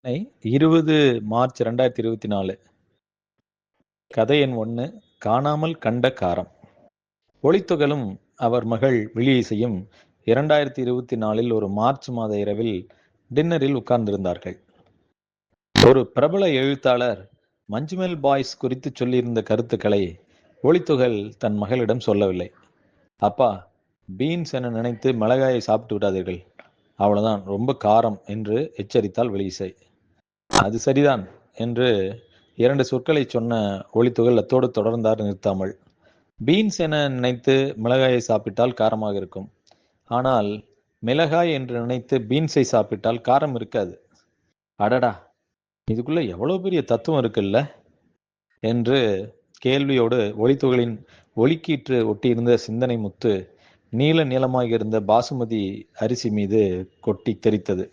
20 March 2024. கதை எண் 1. காணாமல் கண்ட காரம். ஒளித்துகளும் அவர் மகள் விழியிசையும் 2024 ஒரு மார்ச் மாத இரவில் டின்னரில் உட்கார்ந்திருந்தார்கள். ஒரு பிரபல எழுத்தாளர் மஞ்சுமெல் பாய்ஸ் குறித்து சொல்லியிருந்த கருத்துக்களை ஒளித்துகள் தன் மகளிடம் சொல்லவில்லை. அப்பா, பீன்ஸ் என நினைத்து மிளகாயை சாப்பிட்டு விடாதீர்கள், அவ்வளவுதான், ரொம்ப காரம் என்று எச்சரித்தாள் விழியிசை. அது சரிதான் என்று 2 சொற்களை சொன்ன ஒளித்துகள் அத்தோடு தொடர்ந்தார் நிறுத்தாமல். பீன்ஸ் என நினைத்து மிளகாயை சாப்பிட்டால் காரமாக இருக்கும், ஆனால் மிளகாய் என்று நினைத்து பீன்ஸை சாப்பிட்டால் காரம் இருக்காது. அடடா, இதுக்குள்ள எவ்வளவு பெரிய தத்துவம் இருக்குல்ல என்று கேள்வியோடு ஒளித்துகளின் ஒளிக்கீற்று ஒட்டியிருந்த சிந்தனை முத்து நீல நீளமாக இருந்த பாசுமதி அரிசி மீது கொட்டி தெரித்தது.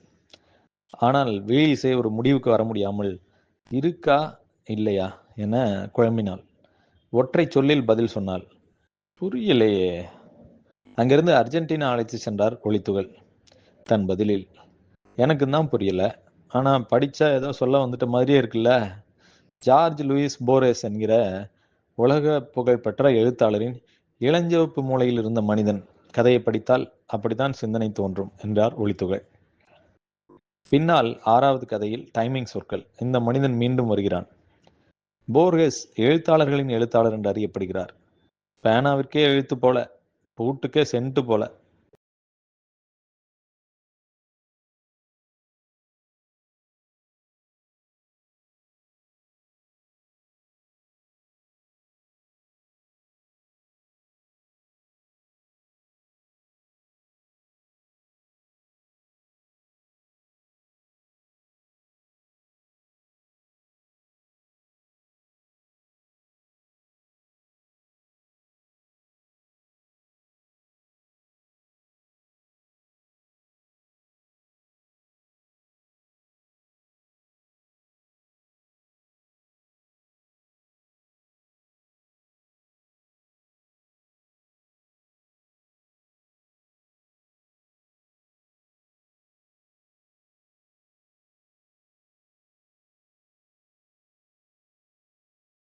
ஆனால் விழியிசை ஒரு முடிவுக்கு வர முடியாமல் இருக்கா இல்லையா என குழம்பினாள். ஒற்றை சொல்லில் பதில் சொன்னாள். புரியலையே. அங்கிருந்து அர்ஜென்டினா அழைத்து சென்றார் ஒளித்துகள் தன் பதிலில். எனக்கு தான் புரியல, ஆனா படிச்சா ஏதோ சொல்ல வந்துட்ட மாதிரியே இருக்குல்ல. ஜார்ஜ் லூயிஸ் போரேஸ் என்கிற உலக புகழ்பெற்ற எழுத்தாளரின் இளஞ்சிவப்பு மூலையில் இருந்த மனிதன் கதையை படித்தால் அப்படித்தான் சிந்தனை தோன்றும் என்றார் ஒளித்துகள். பின்னால் 6வது கதையில் டைமிங் சொற்கள். இந்த மனிதன் மீண்டும் வருகிறான். போர்கெஸ் எழுத்தாளர்களின் எழுத்தாளர் என்று அறியப்படுகிறார். பேனாவிற்கே எழுத்து போல, பூட்டுக்கே சென்ட்டு போல.